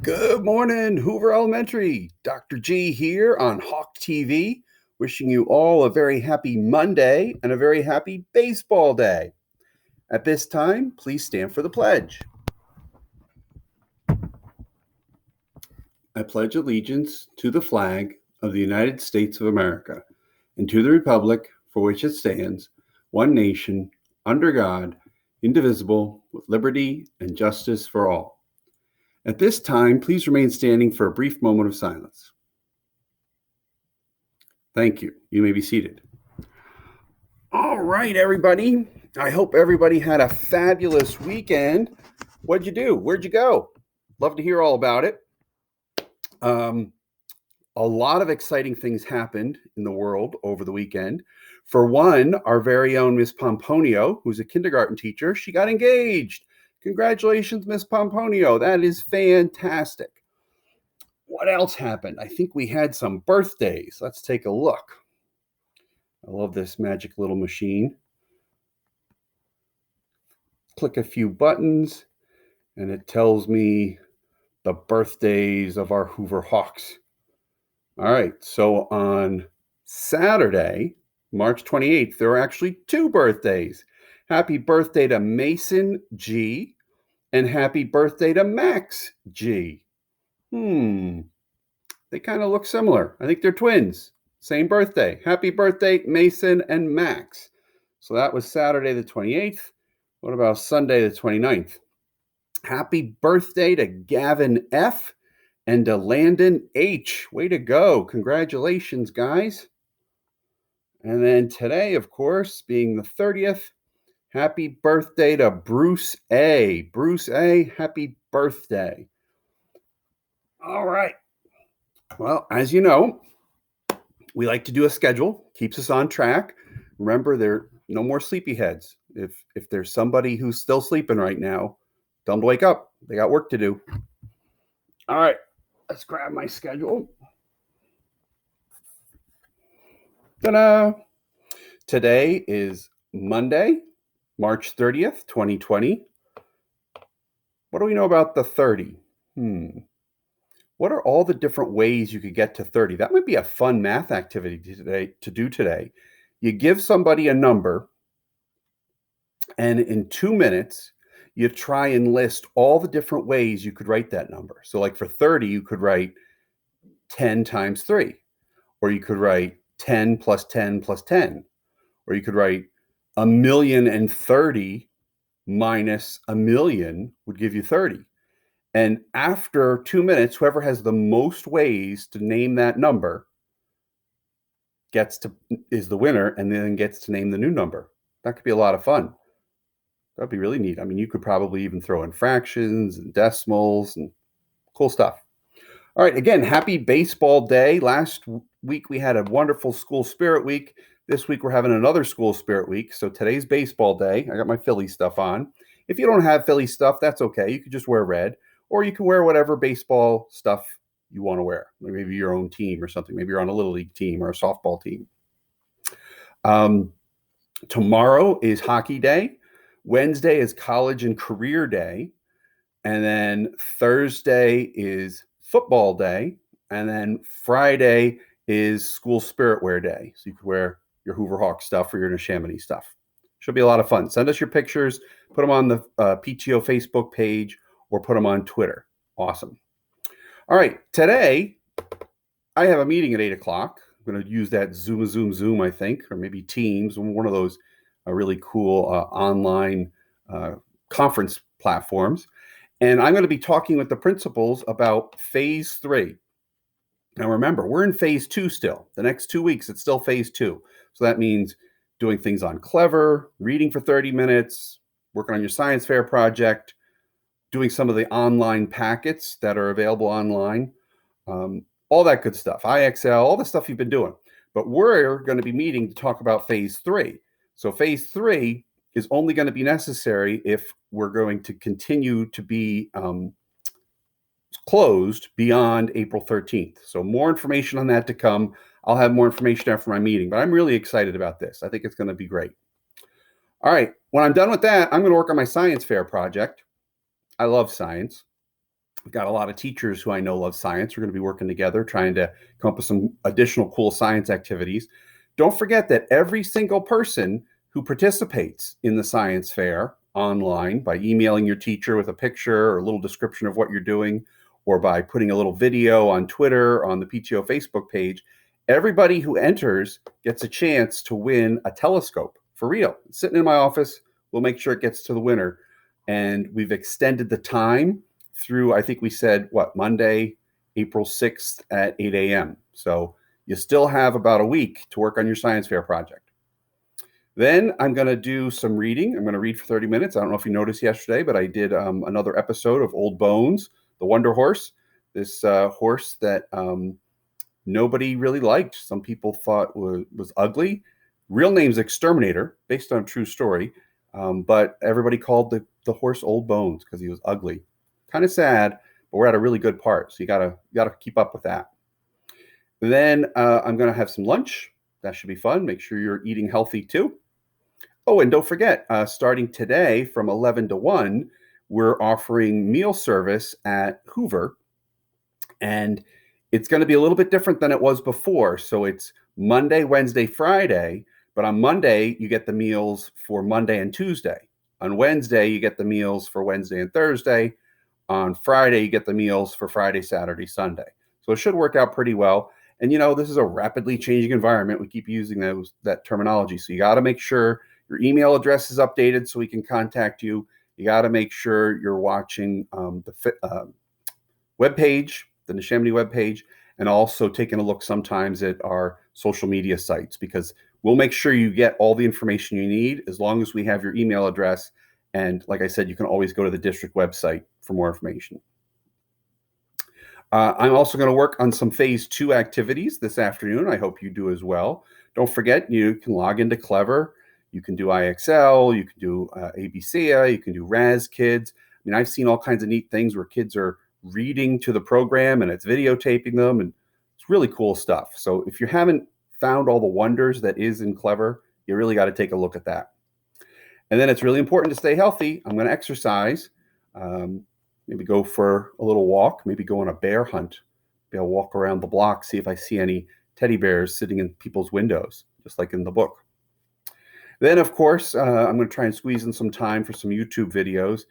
Good morning, Hoover Elementary. Dr. G here on Hawk TV, wishing you all a very happy Monday and a very happy baseball day. At this time, please stand for the pledge. I pledge allegiance to the flag of the United States of America and to the republic for which it stands, one nation, under God, indivisible, with liberty and justice for all. At this time, please remain standing for a brief moment of silence. Thank you. You may be seated. All right, everybody. I hope everybody had a fabulous weekend. What'd you do? Where'd you go? Love to hear all about it. A lot of exciting things happened in the world over the weekend. For one, our very own Miss Pomponio, who's a kindergarten teacher, she got engaged. Congratulations, Miss Pomponio. That is fantastic. What else happened? I think we had some birthdays. Let's take a look. I love this magic little machine. Click a few buttons and it tells me the birthdays of our Hoover Hawks. All right, so on Saturday, March 28th, there are actually two birthdays. Happy birthday to Mason G and happy birthday to Max G. They kind of look similar. I think they're twins. Same birthday. Happy birthday, Mason and Max. So that was Saturday the 28th. What about Sunday the 29th? Happy birthday to Gavin F and to Landon H. Way to go. Congratulations, guys. And then today, of course, being the 30th, happy birthday to Bruce A. Bruce A., happy birthday. All right. Well, as you know, we like to do a schedule, keeps us on track. Remember, there are no more sleepyheads. If there's somebody who's still sleeping right now, tell them to wake up. They got work to do. All right, let's grab my schedule. Ta-da! Today is Monday, March 30th, 2020. What do we know about the 30? What are all the different ways you could get to 30? That might be a fun math activity to do today. You give somebody a number, and in 2 minutes, you try and list all the different ways you could write that number. So like for 30, you could write 10 times 3, or you could write 10 plus 10 plus 10, or you could write 1,030,000 minus 1,000,000 would give you 30. And after 2 minutes, whoever has the most ways to name that number is the winner and then gets to name the new number. That could be a lot of fun. That'd be really neat. I mean, you could probably even throw in fractions and decimals and cool stuff. All right, again, happy baseball day. Last week we had a wonderful school spirit week. This week we're having another school spirit week. So today's baseball day. I got my Philly stuff on. If you don't have Philly stuff, that's okay. You could just wear red, or you can wear whatever baseball stuff you want to wear. Maybe your own team or something. Maybe you're on a little league team or a softball team. Tomorrow is hockey day. Wednesday is college and career day. And then Thursday is football day. And then Friday is school spirit wear day. So you could wear your Hoover Hawk stuff or your Neshaminy stuff. Should be a lot of fun. Send us your pictures, put them on the PTO Facebook page, or put them on Twitter. Awesome. All right, today I have a meeting at 8 o'clock. I'm going to use that Zoom, I think, or maybe Teams, one of those really cool online conference platforms. And I'm going to be talking with the principals about phase 3. Now, remember, we're in phase 2 still. The next 2 weeks, it's still phase 2. So that means doing things on Clever, reading for 30 minutes, working on your science fair project, doing some of the online packets that are available online, all that good stuff, IXL, all the stuff you've been doing. But we're going to be meeting to talk about phase 3. So phase 3 is only going to be necessary if we're going to continue to be closed beyond April 13th. So more information on that to come. I'll have more information after my meeting, but I'm really excited about this. I think it's going to be great. All right, when I'm done with that, I'm going to work on my science fair project. I love science. We've got a lot of teachers who I know love science. We're going to be working together trying to come up with some additional cool science activities. Don't forget that every single person who participates in the science fair online by emailing your teacher with a picture or a little description of what you're doing, or by putting a little video on Twitter, on the PTO Facebook page, everybody who enters gets a chance to win a telescope for real. It's sitting in my office. We'll make sure it gets to the winner. And we've extended the time through, I think we said, what, Monday, April 6th at 8 a.m. So you still have about a week to work on your science fair project. Then I'm going to do some reading. I'm going to read for 30 minutes. I don't know if you noticed yesterday, but I did another episode of Old Bones, the Wonder Horse, this horse that nobody really liked. Some people thought was ugly. Real name's Exterminator, based on a true story. But everybody called the horse Old Bones because he was ugly. Kind of sad, but we're at a really good part, so you gotta keep up with that. Then I'm gonna have some lunch. That should be fun. Make sure you're eating healthy too. Oh, and don't forget, starting today from 11 to 1, we're offering meal service at Hoover, and it's going to be a little bit different than it was before. So it's Monday, Wednesday, Friday, but on Monday, you get the meals for Monday and Tuesday. On Wednesday, you get the meals for Wednesday and Thursday. On Friday, you get the meals for Friday, Saturday, Sunday. So it should work out pretty well. And this is a rapidly changing environment. We keep using that terminology. So you got to make sure your email address is updated so we can contact you. You got to make sure you're watching the webpage, the Neshaminy webpage, and also taking a look sometimes at our social media sites, because we'll make sure you get all the information you need as long as we have your email address. And like I said, you can always go to the district website for more information. I'm also going to work on some phase 2 activities this afternoon. I hope you do as well. Don't forget, you can log into Clever. You can do IXL. You can do ABCA. You can do Raz Kids. I mean, I've seen all kinds of neat things where kids are reading to the program and it's videotaping them, and it's really cool stuff. So if you haven't found all the wonders that is in Clever, you really got to take a look at that. And then it's really important to stay healthy. I'm going to exercise. Maybe go for a little walk, maybe go on a bear hunt. Maybe I'll walk around the block, see if I see any teddy bears sitting in people's windows, just like in the book. Then, of course, I'm going to try and squeeze in some time for some YouTube videos.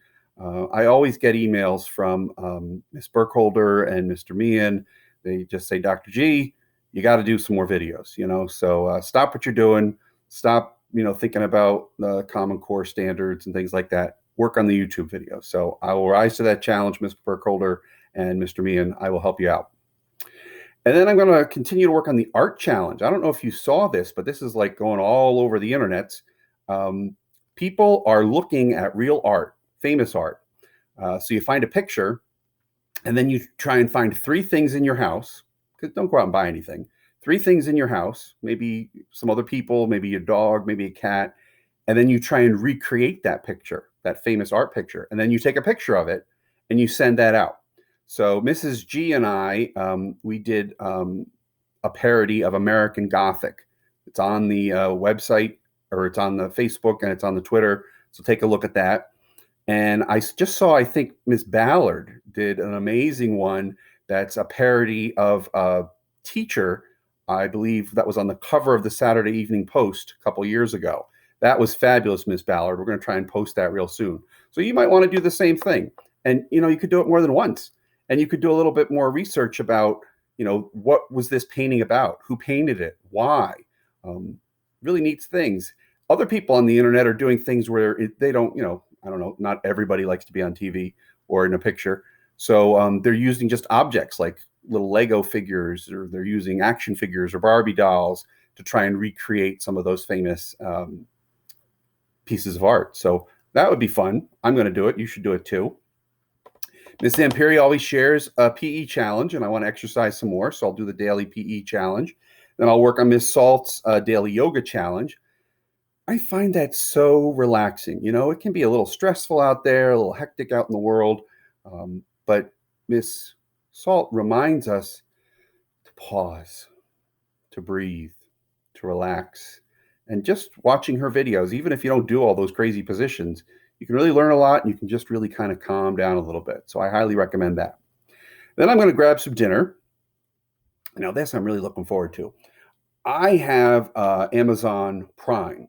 I always get emails from Ms. Burkholder and Mr. Meehan. They just say, Dr. G, you got to do some more videos, So stop what you're doing. Stop, thinking about the Common Core standards and things like that. Work on the YouTube video. So I will rise to that challenge, Mr. Burkholder and Mr. Meehan. I will help you out. And then I'm going to continue to work on the art challenge. I don't know if you saw this, but this is like going all over the internet. People are looking at real art, famous art. So you find a picture, and then you try and find 3 things in your house. Don't go out and buy anything. 3 things in your house, maybe some other people, maybe your dog, maybe a cat. And then you try and recreate that picture, that famous art picture. And then you take a picture of it and you send that out. So Mrs. G and I, we did a parody of American Gothic. It's on the website, or it's on the Facebook, and it's on the Twitter. So take a look at that. And I just saw, I think Miss Ballard did an amazing one that's a parody of a teacher. I believe that was on the cover of the Saturday Evening Post a couple years ago. That was fabulous, Miss Ballard. We're going to try and post that real soon. So you might want to do the same thing. And, you could do it more than once. And you could do a little bit more research about, what was this painting about? Who painted it? Why? Really neat things. Other people on the internet are doing things where they don't, I don't know, not everybody likes to be on TV or in a picture. So they're using just objects like little Lego figures, or they're using action figures or Barbie dolls to try and recreate some of those famous pieces of art. So that would be fun. I'm going to do it. You should do it too. Ms. Zampiri always shares a PE challenge, and I want to exercise some more, so I'll do the daily PE challenge. Then I'll work on Ms. Salt's daily yoga challenge. I find that so relaxing. It can be a little stressful out there, a little hectic out in the world, but Ms. Salt reminds us to pause, to breathe, to relax. And just watching her videos, even if you don't do all those crazy positions, You can really learn a lot, and you can just really kind of calm down a little bit. So I highly recommend that. Then I'm going to grab some dinner. Now, this I'm really looking forward to. I have Amazon Prime.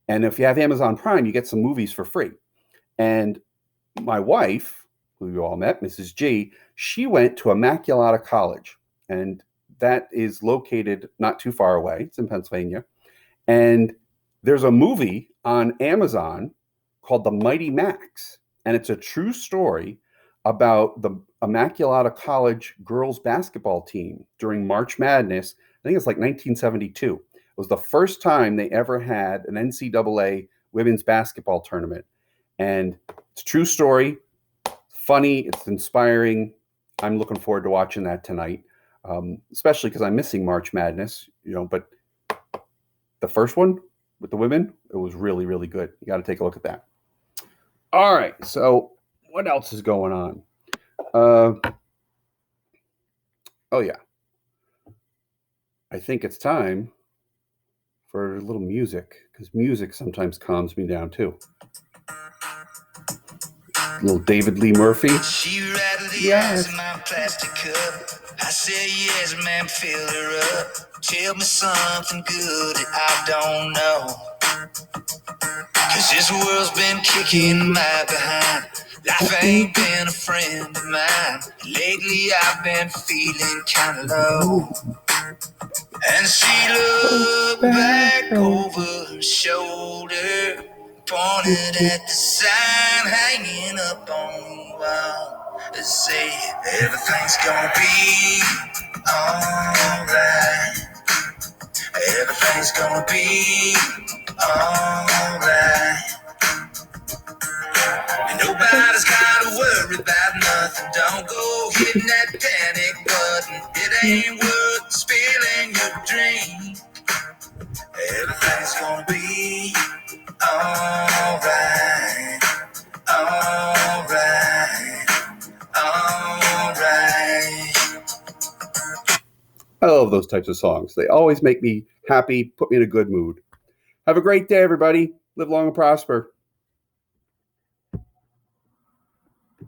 And if you have Amazon Prime, you get some movies for free. And my wife, who you all met, Mrs. G, she went to Immaculata College. And that is located not too far away. It's in Pennsylvania. And there's a movie on Amazon called The Mighty Max. And it's a true story about the Immaculata College girls basketball team during March Madness. I think it's like 1972. It was the first time they ever had an NCAA women's basketball tournament. And it's a true story, funny, it's inspiring. I'm looking forward to watching that tonight, especially because I'm missing March Madness, but the first one with the women, it was really, really good. You got to take a look at that. All right, so what else is going on? Oh, yeah. I think it's time for a little music, because music sometimes calms me down, too. A little David Lee Murphy. She rattled the ice in my plastic cup. I said, yes, man, fill her up. Tell me something good that I don't know. Cause this world's been kicking my behind. Life ain't been a friend of mine. Lately I've been feeling kinda low. And she looked back over her shoulder, pointed at the sign hanging up on the wall that say everything's gonna be alright. Everything's gonna be alright. And nobody's gotta worry about nothing. Don't go hitting that panic button. It ain't worth spilling your dream. Everything's gonna be alright. Alright. Alright. I love those types of songs. They always make me happy, put me in a good mood. Have a great day, everybody. Live long and prosper.